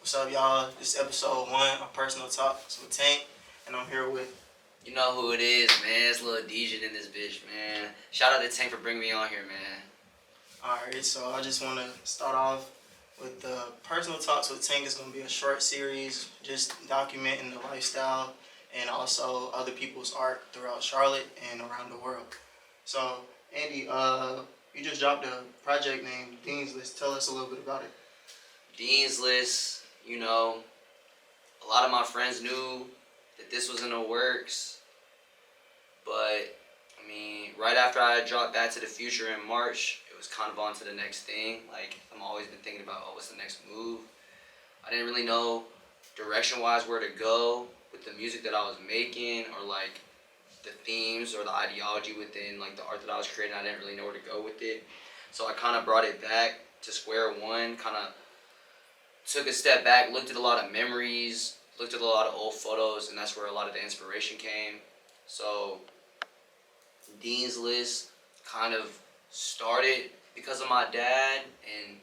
What's up, y'all? This is episode 1 of Personal Talks with Tank, and I'm here with... You know who it is, man. It's Lil Degen in this bitch, man. Shout out to Tank for bringing me on here, man. Alright, so I just want to start off with the Personal Talks with Tank. Is going to be a short series, just documenting the lifestyle and also other people's art throughout Charlotte and around the world. So, Andy, you just dropped a project named Dean's List. Tell us a little bit about it. Dean's List, you know, a lot of my friends knew that this was in the works, but, I mean, right after I dropped Back to the Future in March, it was kind of on to the next thing. Like, I've always been thinking about, what's the next move? I didn't really know direction-wise where to go with the music that I was making, or, like, the themes or the ideology within, like, the art that I was creating. I didn't really know where to go with it. So I kind of brought it back to square one, kind of took a step back, looked at a lot of memories, looked at a lot of old photos, and that's where a lot of the inspiration came. So Dean's List kind of started because of my dad and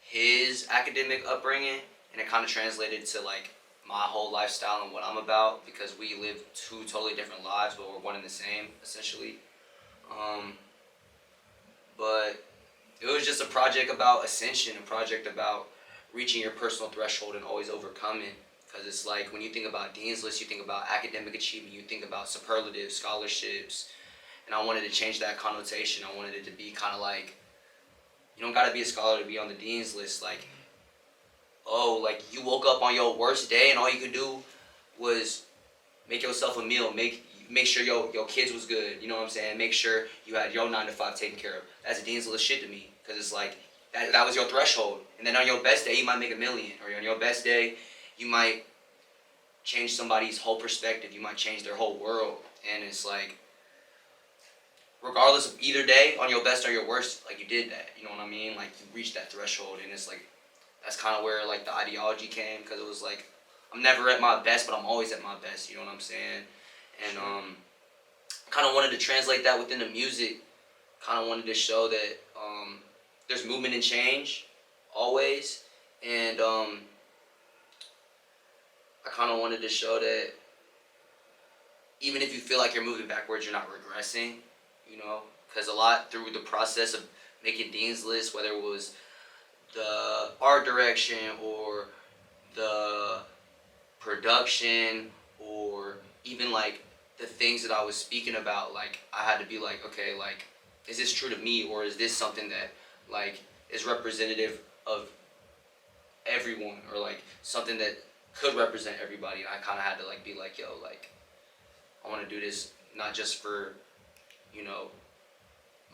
his academic upbringing, and it kind of translated to like my whole lifestyle and what I'm about, because we live two totally different lives, but we're one and the same, essentially. But it was just a project about ascension, a project about reaching your personal threshold and always overcoming. Because it's like, when you think about Dean's List, you think about academic achievement, you think about superlatives, scholarships, and I wanted to change that connotation. I wanted it to be kind of like, you don't gotta be a scholar to be on the Dean's List. Like, oh, like you woke up on your worst day and all you could do was make yourself a meal, make sure your kids was good, you know what I'm saying? Make sure you had your 9 to 5 taken care of. That's a Dean's List shit to me, because it's like, that was your threshold. And then on your best day, you might make $1 million. Or on your best day, you might change somebody's whole perspective. You might change their whole world. And it's like, regardless of either day, on your best or your worst, like you did that. You know what I mean? Like you reached that threshold. And it's like, that's kind of where like the ideology came. Because it was like, I'm never at my best, but I'm always at my best. You know what I'm saying? And kind of wanted to translate that within the music. Kind of wanted to show that there's movement and change, always, and I kind of wanted to show that even if you feel like you're moving backwards, you're not regressing, you know, because a lot through the process of making Dean's List, whether it was the art direction or the production or even like the things that I was speaking about, like I had to be like, okay, like, is this true to me, or is this something that like is representative of everyone, or like something that could represent everybody? And I kind of had to like be like, yo, like I want to do this not just for, you know,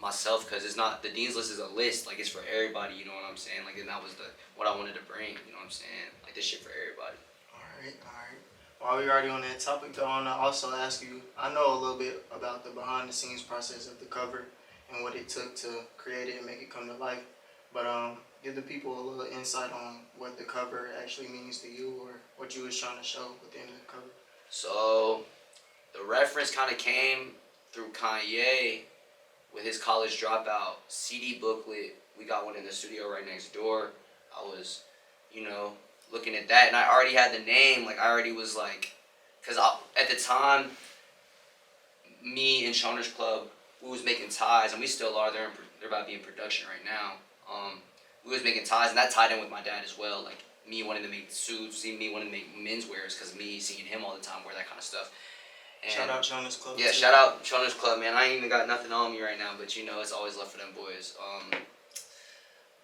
myself, because it's not, the Dean's List is a list, like it's for everybody, you know what I'm saying? Like, and that was what I wanted to bring, you know what I'm saying? Like this shit for everybody. Alright. While we're already on that topic, though, I want to also ask you, I know a little bit about the behind the scenes process of the cover and what it took to create it and make it come to life. But give the people a little insight on what the cover actually means to you, or what you was trying to show within the cover. So the reference kind of came through Kanye with his college dropout CD booklet. We got one in the studio right next door. I was, you know, looking at that, and I already had the name. Like I already was like, because at the time, me and Shoners Club, we was making ties, and we still are. They're about to be in production right now. We was making ties, and that tied in with my dad as well. Like me wanting to make suits, me wanting to make menswears, because me seeing him all the time wear that kind of stuff. And shout out Shoners Club. Yeah, too. Shout out Shoners Club, man. I ain't even got nothing on me right now, but you know, it's always love for them boys.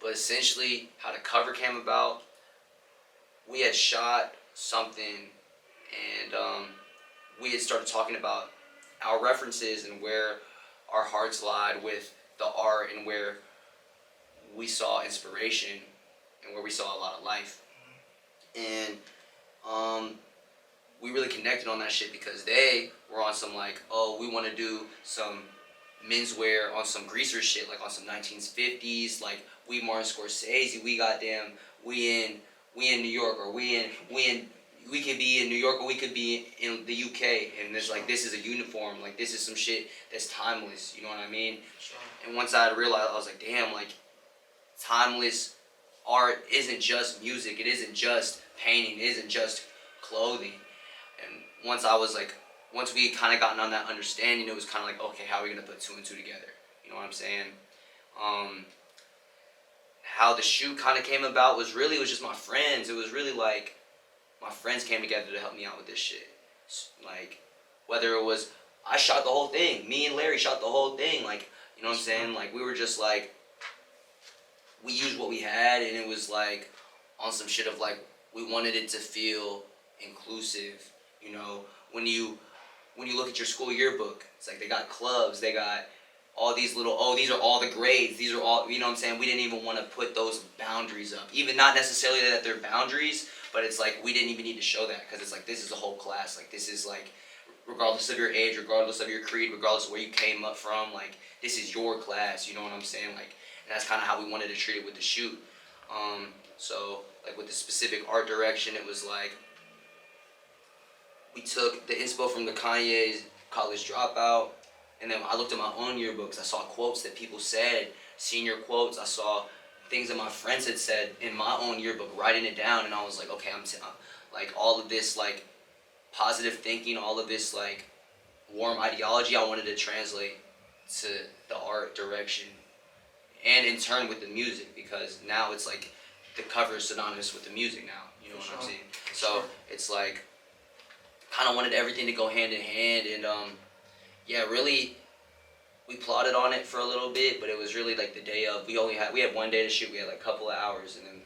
But essentially, how the cover came about, we had shot something, and we had started talking about our references and where our hearts lied with the art, and where we saw inspiration and where we saw a lot of life. And we really connected on that shit, because they were on some like, oh, we want to do some menswear on some greaser shit, like on some 1950s, like we Martin Scorsese, we goddamn, we in New York, or we could be in New York, or we could be in the UK, and it's like, this is a uniform, like this is some shit that's timeless, you know what I mean? Sure. And once I realized, I was like, damn, like timeless art isn't just music. It isn't just painting. It isn't just clothing. And once we kind of gotten on that understanding, it was kind of like, okay, how are we gonna put two and two together? You know what I'm saying? How the shoot kind of came about was just my friends. It was really like my friends came together to help me out with this shit. Like, whether it was I shot the whole thing, me and Larry shot the whole thing. Like, you know what I'm saying? Like, we were just like, we used what we had, and it was like on some shit of like we wanted it to feel inclusive. You know, when you look at your school yearbook, it's like they got clubs, they got all these little, oh, these are all the grades, these are all, you know what I'm saying? We didn't even want to put those boundaries up. Even not necessarily that they're boundaries, but it's like we didn't even need to show that, because it's like this is a whole class. Like, this is like, regardless of your age, regardless of your creed, regardless of where you came up from, like, this is your class, you know what I'm saying? Like, and that's kind of how we wanted to treat it with the shoot. So, like, with the specific art direction, it was like, we took the inspo from the Kanye's College Dropout, and then I looked at my own yearbooks. I saw quotes that people said, senior quotes. I saw things that my friends had said in my own yearbook, writing it down, and I was like, okay, like, all of this, like, positive thinking, all of this, like, warm ideology, I wanted to translate to the art direction, and in turn with the music, because now it's like the cover is synonymous with the music now, you know what I'm saying? So it's like, kind of wanted everything to go hand in hand, and yeah, really, we plotted on it for a little bit, but it was really like the day of. We had 1 day to shoot. We had like a couple of hours, and then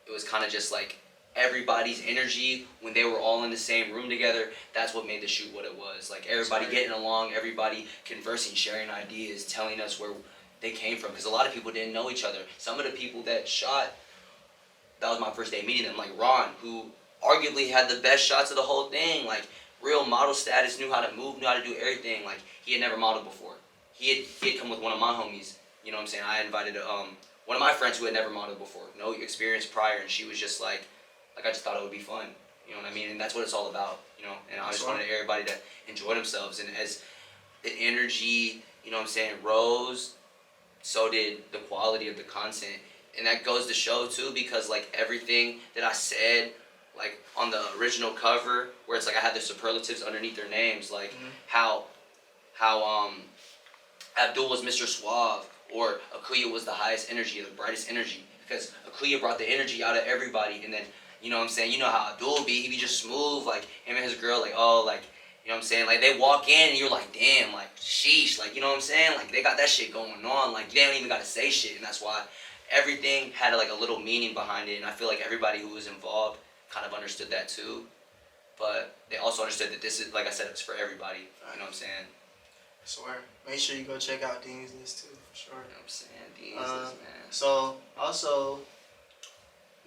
it was kind of just like everybody's energy when they were all in the same room together. That's what made the shoot what it was. Like, everybody getting along, everybody conversing, sharing ideas, telling us where they came from, because a lot of people didn't know each other. Some of the people that shot, that was my first day meeting them, like Ron, who arguably had the best shots of the whole thing, like real model status, knew how to move, knew how to do everything. Like, he had never modeled before. He had come with one of my homies, you know what I'm saying? I invited one of my friends who had never modeled before, no experience prior, and she was just like I just thought it would be fun, you know what I mean? And that's what it's all about, you know? And I just wanted everybody to enjoy themselves, and as the energy, you know what I'm saying, rose, so did the quality of the content. And that goes to show too, because like everything that I said, like on the original cover, where it's like I had the superlatives underneath their names, like how Abdul was Mr. Suave, or Akuya was the highest energy, the brightest energy, because Akuya brought the energy out of everybody. And then, you know what I'm saying, you know how Abdul be, he be just smooth, like him and his girl, like, oh, like, you know what I'm saying, like they walk in and you're like, damn, like, sheesh, like, you know what I'm saying, like they got that shit going on, like they don't even gotta say shit. And that's why everything had like a little meaning behind it, and I feel like everybody who was involved kind of understood that too, but they also understood that this is, like I said, it's for everybody, you know what I'm saying? I swear. Make sure you go check out Dean's List too, for sure. You know what I'm saying? Dean's List, man. So, also,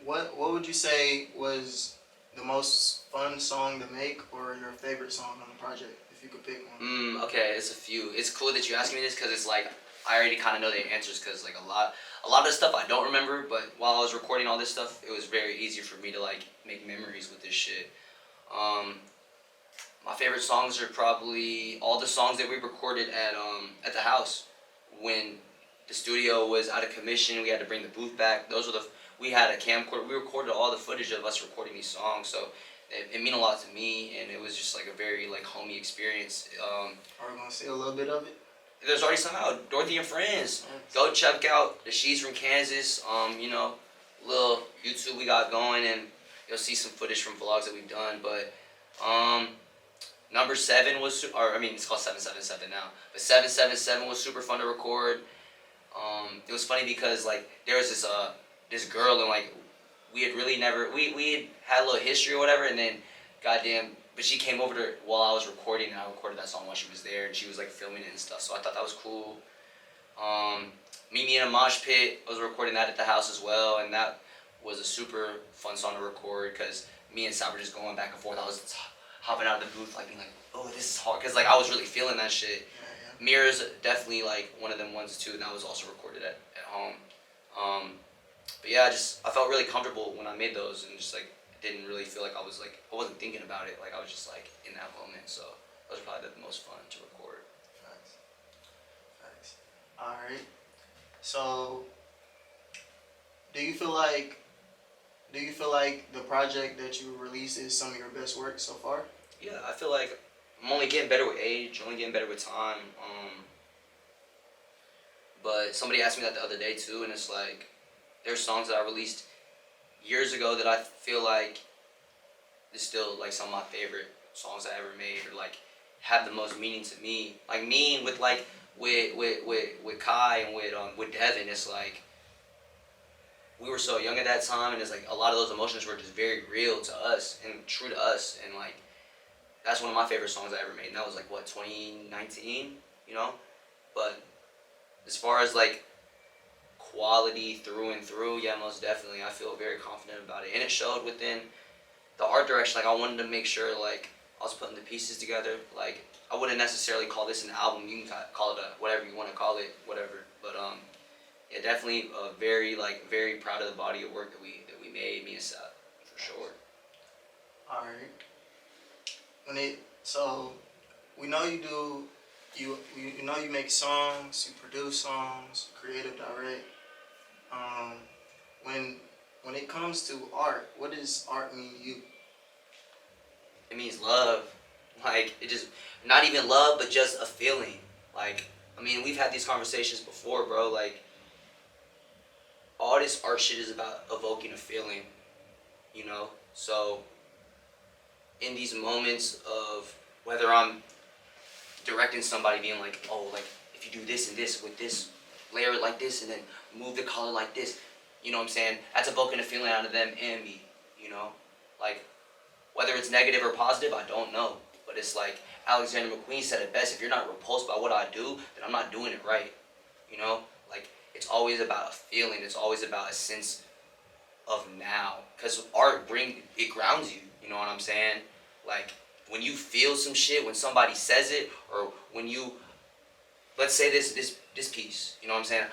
what would you say was the most fun song to make, or your favorite song on the project, if you could pick one? Okay, it's a few. It's cool that you asked me this, because it's like, I already kind of know the answers, because like a lot of the stuff I don't remember, but while I was recording all this stuff, it was very easy for me to like make memories with this shit. My favorite songs are probably all the songs that we recorded at the house when the studio was out of commission. We had to bring the booth back. We had a camcorder. We recorded all the footage of us recording these songs, so it meant a lot to me, and it was just like a very like homey experience. Are we gonna see a little bit of it? There's already some out. Dorothy and Friends. Go check out the She's from Kansas. You know, little YouTube we got going, and you'll see some footage from vlogs that we've done. But number 7 was, it's called 777 now, but 777 was super fun to record. It was funny because like there was this girl, and like we had really never we had a little history or whatever, and then but she came over to while I was recording, and I recorded that song while she was there, and she was like filming it and stuff, so I thought that was cool. Meet Me in a Mosh Pit, I was recording that at the house as well, and that was a super fun song to record, because me and Sab were just going back and forth. I was hopping out of the booth like being like, oh, this is hard, because like I was really feeling that shit. Mirror's definitely like one of them ones too, and that was also recorded at home. But yeah, I felt really comfortable when I made those, and just like didn't really feel like I wasn't thinking about it, like I was just like in that moment. So those are probably the most fun to record. Facts. Alright. So Do you feel like the project that you released is some of your best work so far? Yeah, I feel like I'm only getting better with age, only getting better with time. But somebody asked me that the other day too, and it's like there's songs that I released years ago that I feel like is still like some of my favorite songs I ever made, or like have the most meaning to me. Like me with like with Kai and with Devin, it's like we were so young at that time, and it's like a lot of those emotions were just very real to us and true to us, and like that's one of my favorite songs I ever made, and that was like what 2019, you know. But as far as like quality through and through, yeah, most definitely, I feel very confident about it, and it showed within the art direction. Like I wanted to make sure like I was putting the pieces together. Like I wouldn't necessarily call this an album. You can call it a whatever you want to call it, whatever. But yeah, definitely very proud of the body of work that we made, me and Seth, for sure. All right. So we know you do you know you make songs, you produce songs, creative direct. Um, when it comes to art, what does art mean to you? It means love. Like it just not even love, but just a feeling. Like I mean, we've had these conversations before, bro. Like all this art shit is about evoking a feeling, you know. So in these moments of whether I'm directing somebody, being like, oh, like if you do this and this with this, layer it like this, and then move the color like this, you know what I'm saying? That's evoking a feeling out of them and me, you know. Like whether it's negative or positive, I don't know. But it's like Alexander McQueen said it best: if you're not repulsed by what I do, then I'm not doing it right. You know? Like it's always about a feeling. It's always about a sense of now. Because art it grounds you. You know what I'm saying? Like when you feel some shit, when somebody says it, or when you, let's say this piece, you know what I'm saying?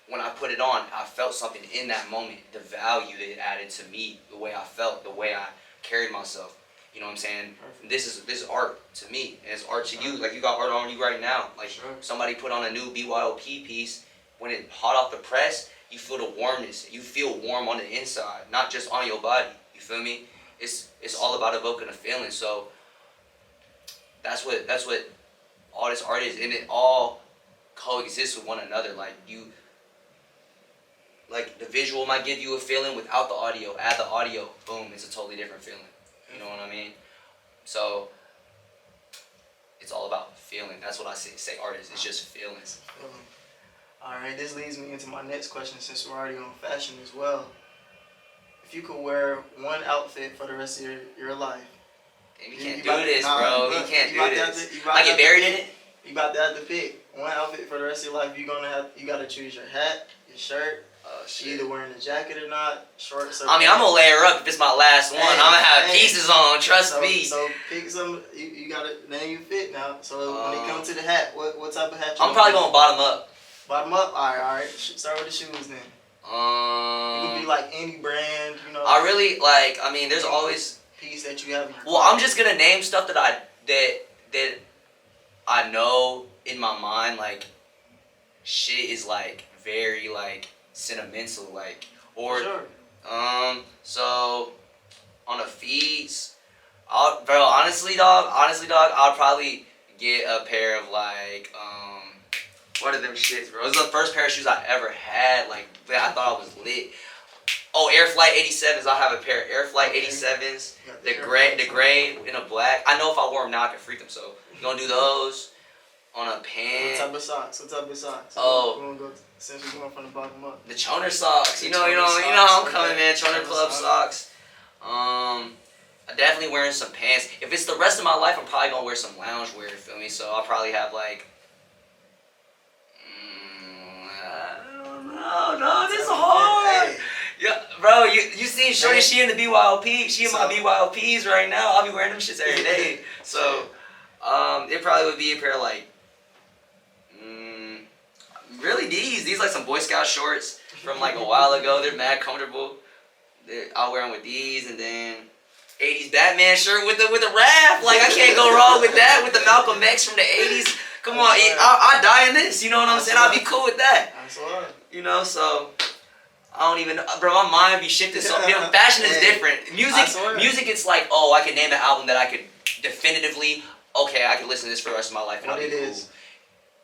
When I put it on, I felt something in that moment. The value that it added to me, the way I felt, the way I carried myself. You know what I'm saying? Perfect. This is art to me, and it's art to you. Like you got art on you right now. Like sure. Somebody put on a new BYOP piece. When it hot off the press, you feel the warmness. You feel warm on the inside, not just on your body. You feel me? It's all about evoking a feeling. So that's what all this art is, and it all coexists with one another. Like the visual might give you a feeling without the audio. Add the audio, boom, it's a totally different feeling. You know what I mean? So it's all about feeling. That's what I say art is. It's just feelings. All right, this leads me into my next question, since we're already on fashion as well. If you could wear one outfit for the rest of your life. We can't do this, bro. We can't do this. I get buried in it? You about to have to pick one outfit for the rest of your life. You gotta choose your hat, your shirt. Shit. Either wearing a jacket or not, shorts or I mean, I'm gonna layer up if it's my last one. I'm gonna have pieces on, trust me. So pick some, you gotta name your fit now. So when it comes to the hat, what type of hat you I'm probably going bottom up. Bottom up? Alright. Start with the shoes then. It could be like any brand, you know. I really, like, I mean, there's always piece that you have in your Well, I'm just gonna name stuff that I know in my mind, like, shit is, like, very, like, sentimental, like, or, sure. So, on the feeds, honestly, dog, I'll probably get a pair of, like, what are them shits, bro? It was the first pair of shoes I ever had, like, I thought I was lit. Oh, Air Flight 87s. I'll have a pair of Air Flight 87s. The gray in a black. I know if I wore them now, I could freak them. So you gonna do those on a pant. What type of socks? Oh, we're gonna go since we're going from the bottom up. The Choner socks. You know how I'm coming, man. Choner Club socks. I'm definitely wearing some pants. If it's the rest of my life, I'm probably gonna wear some lounge wear. You feel me? So I'll probably have like. No, this is hard. Hey. Yeah, bro, you seen Shorty, she in the BYOP. She in my BYOPs right now. I'll be wearing them shits every day. So, it probably would be a pair of like, really these like some Boy Scout shorts from like a while ago. They're mad comfortable. I'll wear them with these, and then 80s Batman shirt with the raft. Like I can't go wrong with that. With the Malcolm X from the 80s. Come on, I die in this. You know what I'm saying? I'll be cool with that. You know, so I don't even know. Bro, my mind be shifting so. You know, fashion is different. Music, it's like, oh, I can name an album that I could definitively, okay, I can listen to this for the rest of my life and What I'll be it cool. is?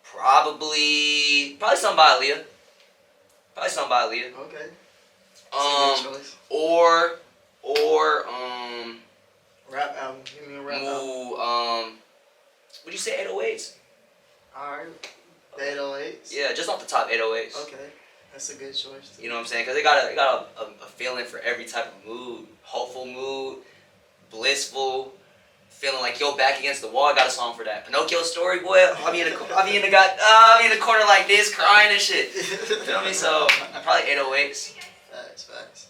Probably something by Aaliyah. Probably something by Aaliyah. Okay. That's a good choice. Or Rap album. Give me a rap album. would you say 808s? Alright. The 808s? Yeah, just off the top 808s. Okay. That's a good choice too. You know what I'm saying? Because it got a feeling for every type of mood. Hopeful mood, blissful, feeling like yo back against the wall. I got a song for that. Pinocchio story, boy. I'll be in the corner like this, crying and shit. You feel me? So probably 808s. Facts.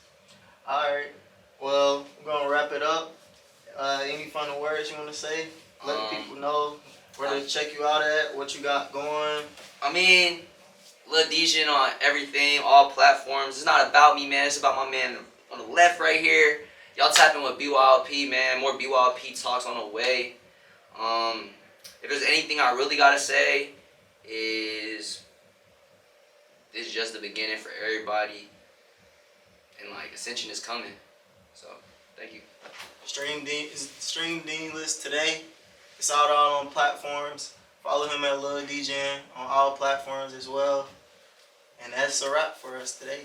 Alright. Well, we're gonna wrap it up. Any final words you wanna say? Let the people know where to check you out at, what you got going. I mean, Lil Degen on everything, all platforms. It's not about me, man. It's about my man on the left right here. Y'all tap in with BYLP, man. More BYLP talks on the way. If there's anything I really gotta say, is this is just the beginning for everybody, and like ascension is coming. So thank you. Stream Dean List today. It's out all on platforms. Follow him at Lil Degen on all platforms as well. And that's a wrap for us today.